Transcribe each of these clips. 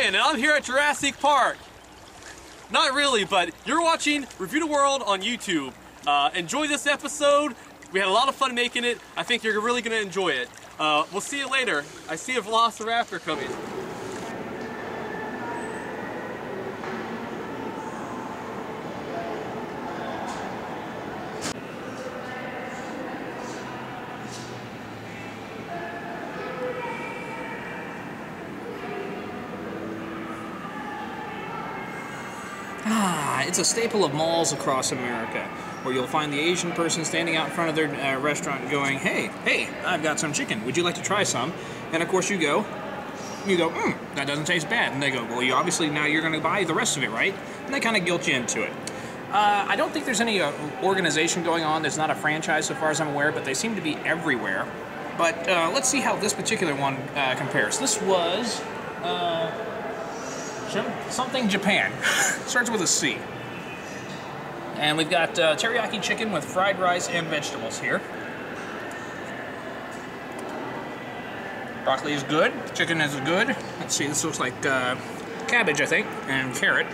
Ryan, and I'm here at Jurassic Park. Not really, but you're watching Review the World on YouTube. Enjoy this episode. We had a lot of fun making it. I think you're really going to enjoy it. We'll see you later. I see a Velociraptor coming. It's a staple of malls across America, where you'll find the Asian person standing out in front of their restaurant going, hey, I've got some chicken, would you like to try some? And of course you go, that doesn't taste bad. And they go, well, obviously now you're going to buy the rest of it, right? And they kind of guilt you into it. I don't think there's any organization going on. There's not a franchise so far as I'm aware, but they seem to be everywhere. But let's see how this particular one compares. This was something Japan. Starts with a C. And we've got teriyaki chicken with fried rice and vegetables here. Broccoli is good. Chicken is good. Let's see, this looks like cabbage, I think, and carrot.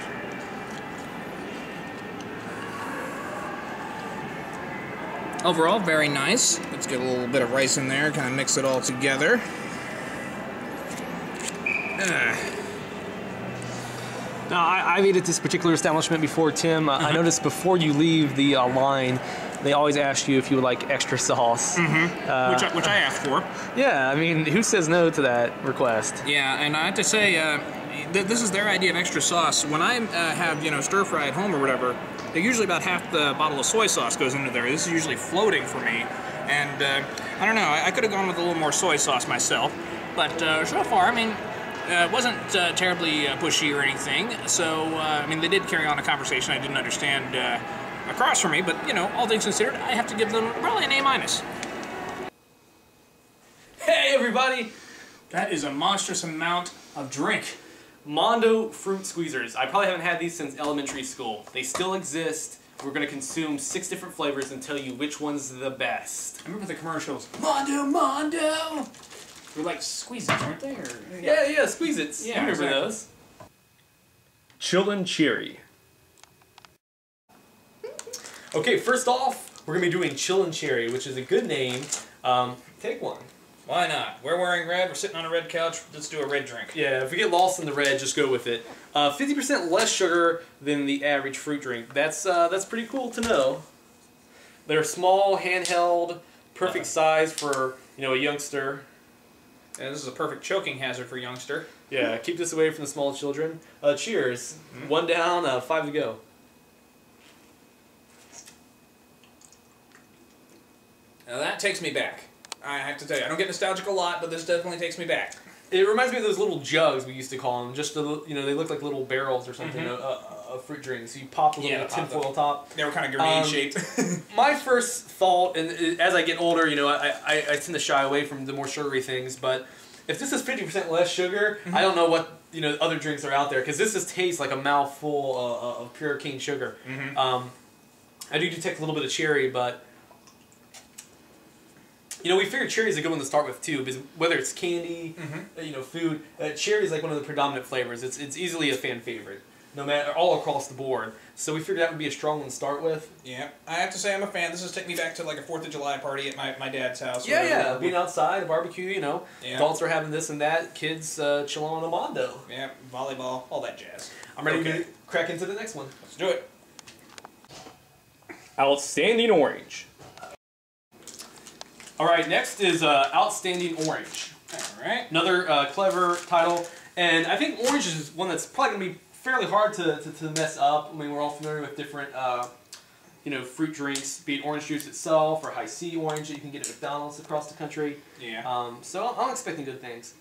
Overall, very nice. Let's get a little bit of rice in there, kind of mix it all together. Now, I've ate at this particular establishment before, Tim. I noticed before you leave the line, they always ask you if you would like extra sauce. Which I asked for. Yeah, I mean, who says no to that request? Yeah, and I have to say, this is their idea of extra sauce. When I have, stir fry at home or whatever, usually about half the bottle of soy sauce goes into there. This is usually floating for me. And I don't know, I could have gone with a little more soy sauce myself. But so far, I mean, it wasn't terribly pushy or anything, so, I mean, they did carry on a conversation I didn't understand across from me, but, all things considered, I have to give them probably an A-. Hey, everybody! That is a monstrous amount of drink. Mondo Fruit Squeezers. I probably haven't had these since elementary school. They still exist. We're going to consume 6 different flavors and tell you which one's the best. I remember the commercials. Mondo! They're like Squeezits, aren't they? Or, yeah, Squeezits. Yeah, you remember exactly. those. Chillin' Cherry. Okay, first off, we're going to be doing Chillin' Cherry, which is a good name. Take one. Why not? We're wearing red, we're sitting on a red couch, let's do a red drink. Yeah, if we get lost in the red, just go with it. 50% less sugar than the average fruit drink. That's pretty cool to know. They're small, handheld, perfect size for, a youngster. And this is a perfect choking hazard for a youngster. Yeah, keep this away from the small children. Cheers. 1 down, 5 to go. Now that takes me back. I have to tell you, I don't get nostalgic a lot, but this definitely takes me back. It reminds me of those little jugs we used to call them. Just they look like little barrels or something of fruit drinks. So you pop a little tinfoil top. They were kind of grenade shaped. My first thought, and as I get older, I tend to shy away from the more sugary things. But if this is 50% less sugar, I don't know what other drinks are out there, because this just tastes like a mouthful of pure cane sugar. I do detect a little bit of cherry, but. We figured cherry is a good one to start with too, because whether it's candy, food, cherry is like one of the predominant flavors. It's easily a fan favorite, no matter all across the board. So we figured that would be a strong one to start with. Yeah, I have to say I'm a fan. This is taking me back to like a 4th of July party at my dad's house. Yeah, being outside, a barbecue, adults are having this and that, kids chilling on a Mondo. Yeah, volleyball, all that jazz. I'm ready to crack into the next one. Let's do it. Outstanding Orange. Alright, next is Outstanding Orange. Alright. Another clever title. And I think orange is one that's probably going to be fairly hard to mess up. I mean, we're all familiar with different, fruit drinks, be it orange juice itself or high C orange that you can get at McDonald's across the country. Yeah. So I'm expecting good things.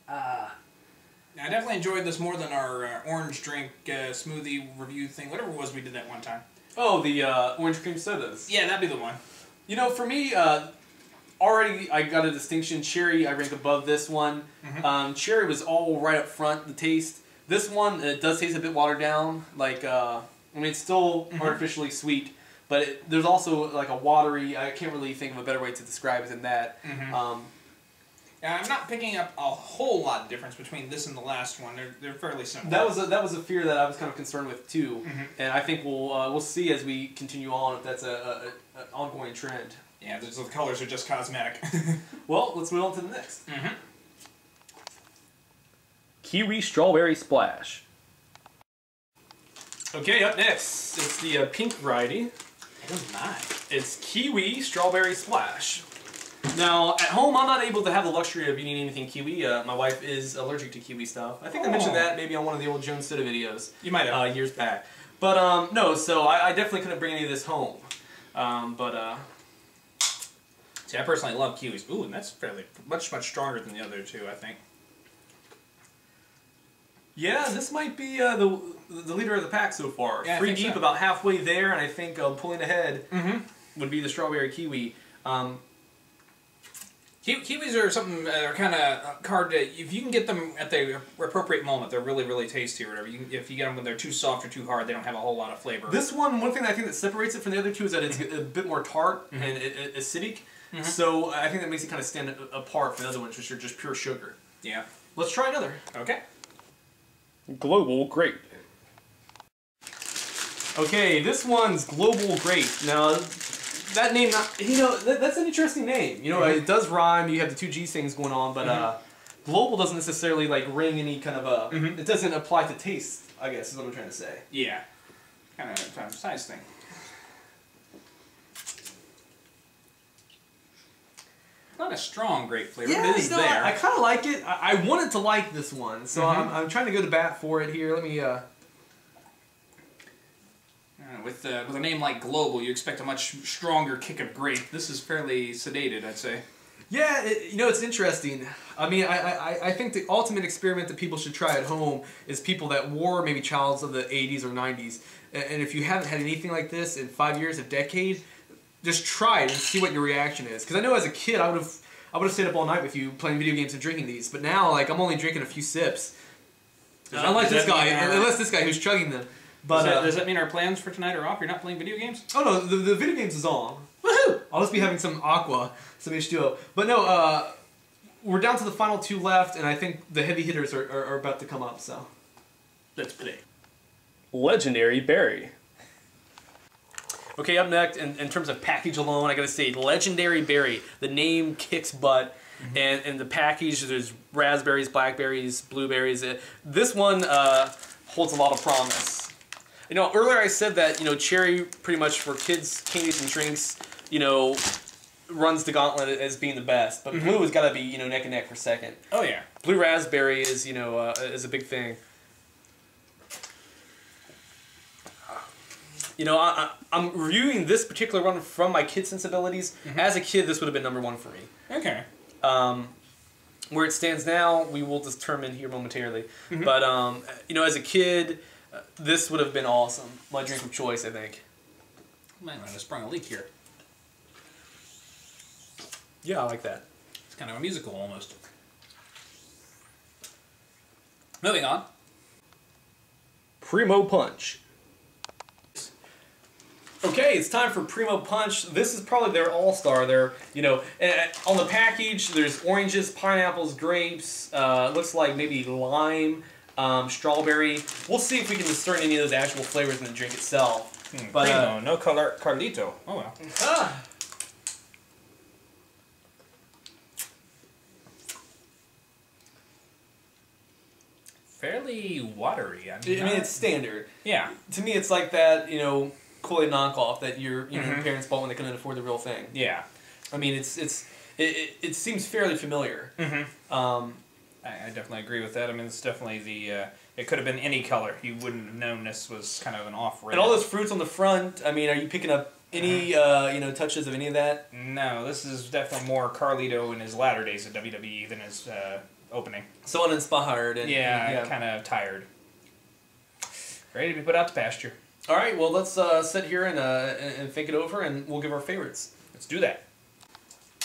I definitely enjoyed this more than our orange drink smoothie review thing, whatever it was we did that one time. Oh, the orange cream sodas. Yeah, that'd be the one. For me, already I got a distinction. Cherry, I rank above this one. Cherry was all right up front, the taste. This one, it does taste a bit watered down. It's still artificially sweet, but there's also like a watery, I can't really think of a better way to describe it than that. I'm not picking up a whole lot of difference between this and the last one. They're fairly similar. That was a fear that I was kind of concerned with too, and I think we'll see as we continue on if that's an ongoing trend. Yeah, the colors are just cosmetic. Well, let's move on to the next. Kiwi Strawberry Splash. Okay, up next, it's the pink variety. Oh my! It's Kiwi Strawberry Splash. Now, at home, I'm not able to have the luxury of eating anything kiwi. My wife is allergic to kiwi stuff. I think I mentioned that maybe on one of the old Jones Soda videos. You might have. Years back. But, no, so I definitely couldn't bring any of this home. See, I personally love kiwis. Ooh, and that's fairly, much stronger than the other two, I think. Yeah, this might be the leader of the pack so far. Yeah, Free deep, about halfway there, and I think pulling ahead would be the strawberry kiwi. Kiwis are something that are kind of hard to... If you can get them at the appropriate moment, they're really, really tasty or whatever. If you get them when they're too soft or too hard, they don't have a whole lot of flavor. This one thing that I think that separates it from the other two is that it's a bit more tart and acidic. So I think that makes it kind of stand apart from the other ones, which are just pure sugar. Yeah. Let's try another. Okay. Global Grape. Okay, this one's Global Grape. Now, that name, you know, that's an interesting name. You know, it does rhyme. You have the two G things going on, but global doesn't necessarily like ring any kind of a. It doesn't apply to taste, I guess, is what I'm trying to say. Yeah. Kind of size thing. Not a strong grape flavor, but it is there. I kind of like it. I wanted to like this one, so I'm trying to go to bat for it here. Let me. With a name like Global, you expect a much stronger kick of grape. This is fairly sedated, I'd say. Yeah, you know, it's interesting. I mean, I think the ultimate experiment that people should try at home is people that were maybe childs of the 80s or 90s. And if you haven't had anything like this in 5 years, a decade, just try it and see what your reaction is. Because I know as a kid, I would have stayed up all night with you playing video games and drinking these. But now, like, I'm only drinking a few sips. Unless this guy who's chugging them. But does that mean our plans for tonight are off? You're not playing video games? Oh no, the video games is on. Woohoo! I'll just be having some aqua, some H2O. But no, we're down to the final two left, and I think the heavy hitters are about to come up, so. Let's play. Legendary Berry. Okay, up next, in terms of package alone, I gotta say, Legendary Berry. The name kicks butt, and the package, there's raspberries, blackberries, blueberries. This one holds a lot of promise. You know, earlier I said that, you know, cherry pretty much for kids, candies, and drinks, you know, runs the gauntlet as being the best. But blue has got to be, you know, neck and neck for second. Oh, yeah. Blue raspberry is, you know, is a big thing. You know, I'm reviewing this particular one from my kid sensibilities. As a kid, this would have been #1 for me. Okay. Where it stands now, we will determine here momentarily. But, you know, as a kid, this would have been awesome. My drink of choice, I think. Might have sprung a leak here. Yeah, I like that. It's kind of a musical almost. Moving on. Primo Punch. Okay, it's time for Primo Punch. This is probably their all-star. They're, you know, on the package, there's oranges, pineapples, grapes, looks like maybe lime, strawberry. We'll see if we can discern any of those actual flavors in the drink itself. But, Primo, no color, Carlito. Oh well. Fairly watery. I mean, it's standard. Yeah. To me, it's like that, you know, Kool-Aid knockoff that your parents bought when they couldn't afford the real thing. Yeah. I mean, it seems fairly familiar. I definitely agree with that. I mean, it's definitely the. It could have been any color. You wouldn't have known this was kind of an off-red. And all those fruits on the front. I mean, are you picking up any you know, touches of any of that? No, this is definitely more Carlito in his latter days at WWE than his opening. So uninspired and kind of tired. Ready to be put out to pasture. All right, well, let's sit here and think it over, and we'll give our favorites. Let's do that.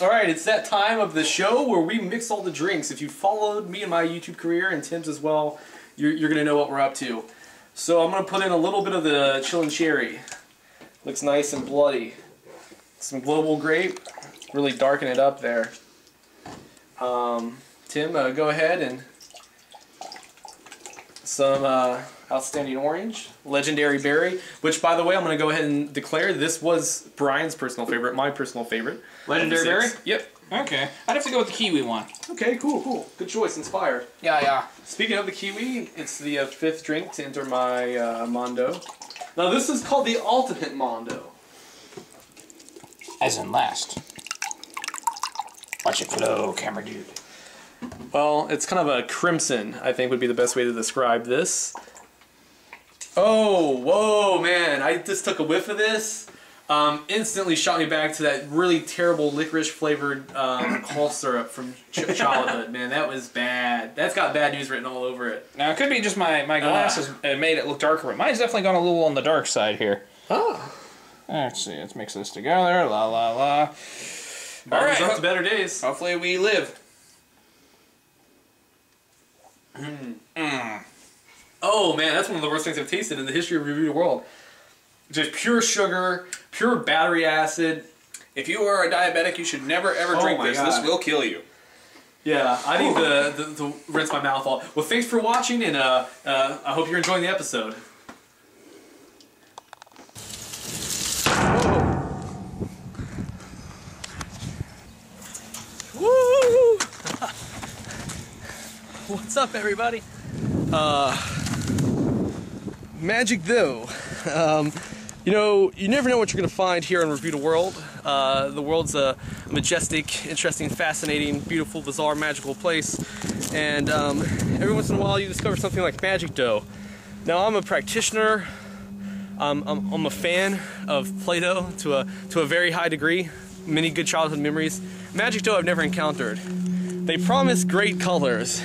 All right, it's that time of the show where we mix all the drinks. If you followed me in my YouTube career and Tim's as well, you're going to know what we're up to. So I'm going to put in a little bit of the Chillin' Cherry. Looks nice and bloody. Some Global Grape. Really darken it up there. Tim, go ahead and some outstanding orange, legendary berry, which by the way I'm going to go ahead and declare this was Brian's personal favorite, my personal favorite. Legendary berry? Yep. Okay. I'd have to go with the kiwi one. Okay, cool. Good choice, inspired. Yeah. Speaking of the kiwi, it's the 5th drink to enter my Mondo. Now this is called the Ultimate Mondo. As in last. Watch it flow, camera dude. Well, it's kind of a crimson, I think would be the best way to describe this. Oh, whoa, man. I just took a whiff of this. Instantly shot me back to that really terrible licorice flavored cough syrup from childhood. Man, that was bad. That's got bad news written all over it. Now, it could be just my glasses made it look darker, but mine's definitely gone a little on the dark side here. Oh. Let's see, let's mix this together. La la la. All right, up to better days. Hopefully we live. Oh man, that's one of the worst things I've tasted in the history of Review the World. Just pure sugar, pure battery acid. If you are a diabetic, you should never ever drink this. God. This will kill you. Yeah, I need to rinse my mouth off. Well, thanks for watching, and I hope you're enjoying the episode. Woo! What's up, everybody? Magic dough. You know, you never know what you're going to find here on Review the World. The world's a majestic, interesting, fascinating, beautiful, bizarre, magical place. And every once in a while you discover something like magic dough. Now, I'm a practitioner. I'm a fan of Play-Doh to a very high degree. Many good childhood memories. Magic dough I've never encountered. They promise great colors.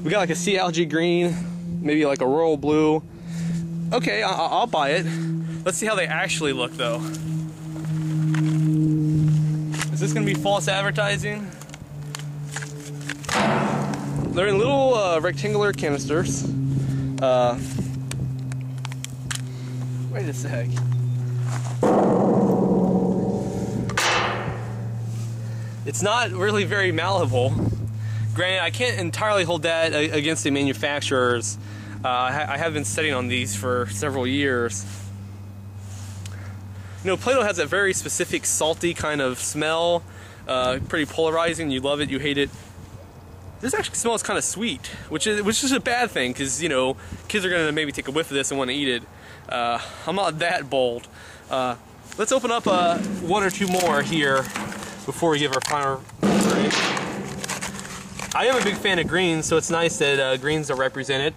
We got like a sea algae green, maybe like a royal blue. Okay, I'll buy it. Let's see how they actually look, though. Is this gonna be false advertising? They're in little rectangular canisters. Wait a sec. It's not really very malleable. Granted, I can't entirely hold that against the manufacturers. I have been studying on these for several years. You know, Play-Doh has a very specific salty kind of smell. Pretty polarizing. You love it, you hate it. This actually smells kind of sweet, which is a bad thing, because you know kids are gonna maybe take a whiff of this and want to eat it. I'm not that bold. Let's open up one or two more here before we give our final verdict. I am a big fan of greens, so it's nice that greens are represented.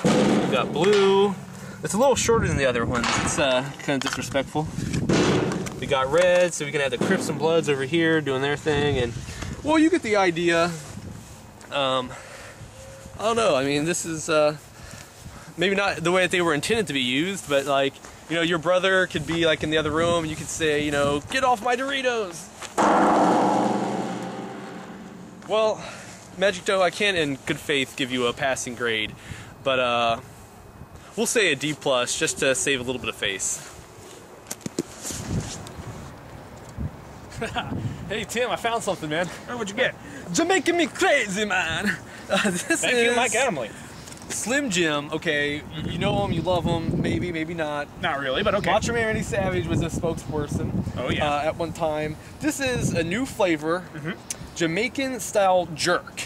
We've got blue. It's a little shorter than the other ones. It's kind of disrespectful. We got red, so we can have the Crips and Bloods over here doing their thing, and well, you get the idea. I don't know. I mean, this is maybe not the way that they were intended to be used, but like, you know, your brother could be like in the other room, and you could say, you know, get off my Doritos. Well, Magic Dough, I can't in good faith give you a passing grade, but we'll say a D+, just to save a little bit of face. Hey Tim, I found something, man. Oh, what'd you get? You're making me crazy, man. Thank you, Mike Adamley. Slim Jim. Okay, you know him, you love him, maybe, maybe not. Not really, but okay. Macho Man Randy Savage was a spokesperson. Oh yeah. At one time. This is a new flavor, Jamaican style jerk.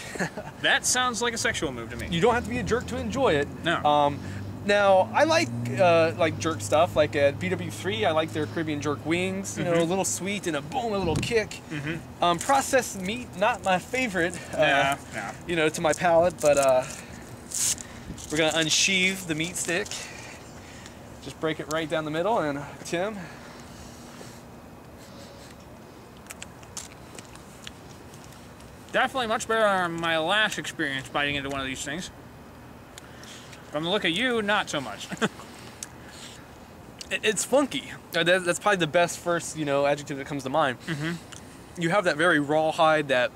That sounds like a sexual move to me. You don't have to be a jerk to enjoy it. No. Now, I like jerk stuff, like at BW3, I like their Caribbean jerk wings, you know, a little sweet and a boom, a little kick. Processed meat, not my favorite, you know, to my palate, but we're gonna unsheathe the meat stick. Just break it right down the middle, and Tim. Definitely much better than my last experience biting into one of these things. From the look of you, not so much. It's funky. That's probably the best first, you know, adjective that comes to mind. You have that very rawhide, that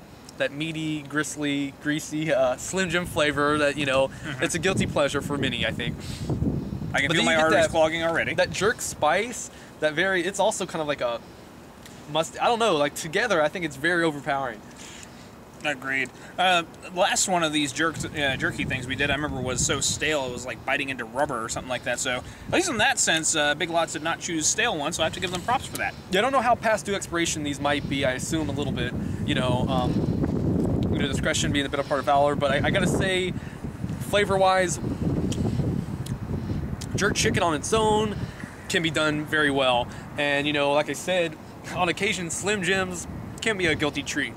meaty, gristly, greasy Slim Jim flavor that, you know, it's a guilty pleasure for many, I think. I can feel my arteries clogging already. That jerk spice, it's also kind of like I don't know, like together I think it's very overpowering. Agreed. Last one of these jerky things we did, I remember, was so stale it was like biting into rubber or something like that. So at least in that sense, Big Lots did not choose stale ones, so I have to give them props for that. Yeah, I don't know how past due expiration these might be. I assume a little bit, discretion being a bit of part of valor. But I gotta say, flavor-wise, jerk chicken on its own can be done very well. And like I said, on occasion, Slim Jims can be a guilty treat.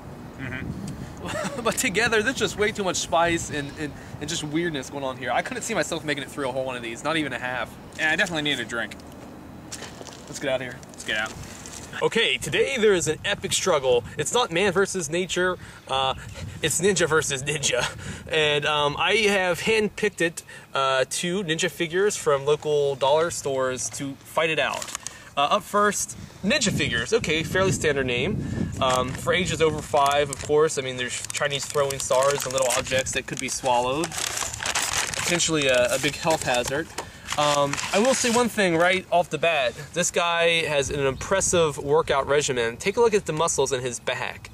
But together, there's just way too much spice and just weirdness going on here. I couldn't see myself making it through a whole one of these, not even a half. Yeah, I definitely need a drink. Let's get out of here. Let's get out. Okay, today there is an epic struggle. It's not man versus nature, it's ninja versus ninja. And I have handpicked it, 2 ninja figures from local dollar stores to fight it out. Up first, Ninja Figures. Okay, fairly standard name. For ages over 5, of course. I mean, there's Chinese throwing stars and little objects that could be swallowed. Potentially a big health hazard. I will say one thing right off the bat. This guy has an impressive workout regimen. Take a look at the muscles in his back.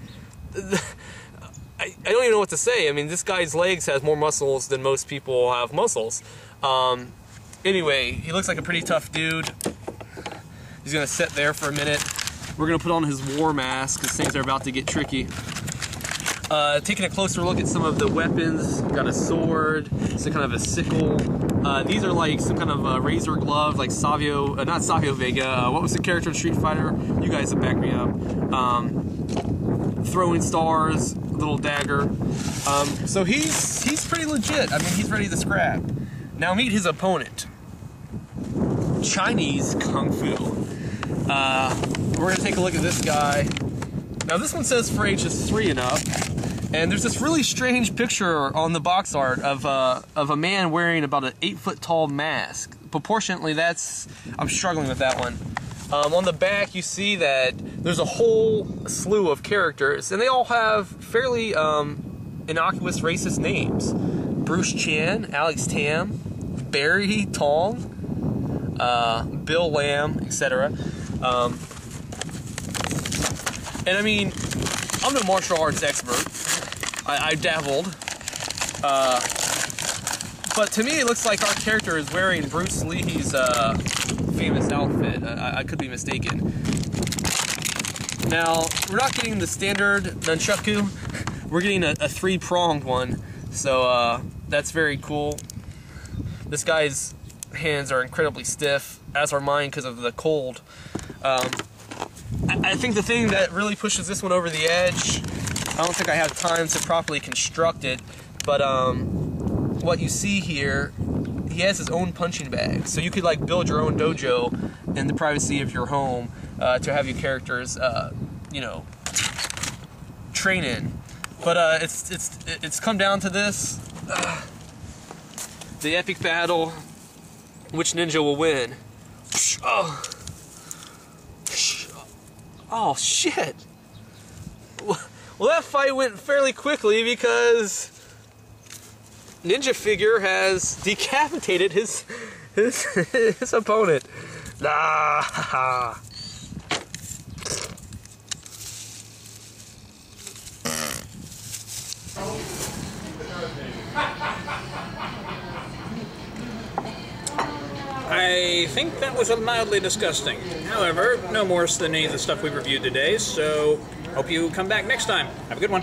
I don't even know what to say. I mean, this guy's legs has more muscles than most people have muscles. Anyway, he looks like a pretty tough dude. He's gonna sit there for a minute. We're gonna put on his war mask because things are about to get tricky. Taking a closer look at some of the weapons. Got a sword, some kind of a sickle. These are like some kind of razor glove, like Savio, not Savio Vega. What was the character in Street Fighter? You guys have backed me up. Throwing stars, little dagger. So he's pretty legit. I mean, he's ready to scrap. Now meet his opponent. Chinese Kung Fu. We're gonna take a look at this guy. Now this one says for ages 3 and up, and there's this really strange picture on the box art of a man wearing about an 8-foot tall mask. Proportionately, I'm struggling with that one. On the back, you see that there's a whole slew of characters, and they all have fairly innocuous racist names: Bruce Chan, Alex Tam, Barry Tong, Bill Lamb, etc. And I mean, I'm no martial arts expert. I dabbled. But to me, it looks like our character is wearing Bruce Lee's famous outfit. I could be mistaken. Now, we're not getting the standard nunchaku. We're getting a 3-pronged one. So that's very cool. This guy's hands are incredibly stiff, as are mine because of the cold. I think the thing that really pushes this one over the edge, I don't think I have time to properly construct it, but what you see here, he has his own punching bag. So you could like build your own dojo in the privacy of your home to have your characters, train in. But it's come down to this, the epic battle. Which ninja will win? Oh shit! Well, that fight went fairly quickly because Ninja Figure has decapitated his opponent. Ah. I think that was mildly disgusting. However, no worse than any of the stuff we reviewed today, so hope you come back next time. Have a good one.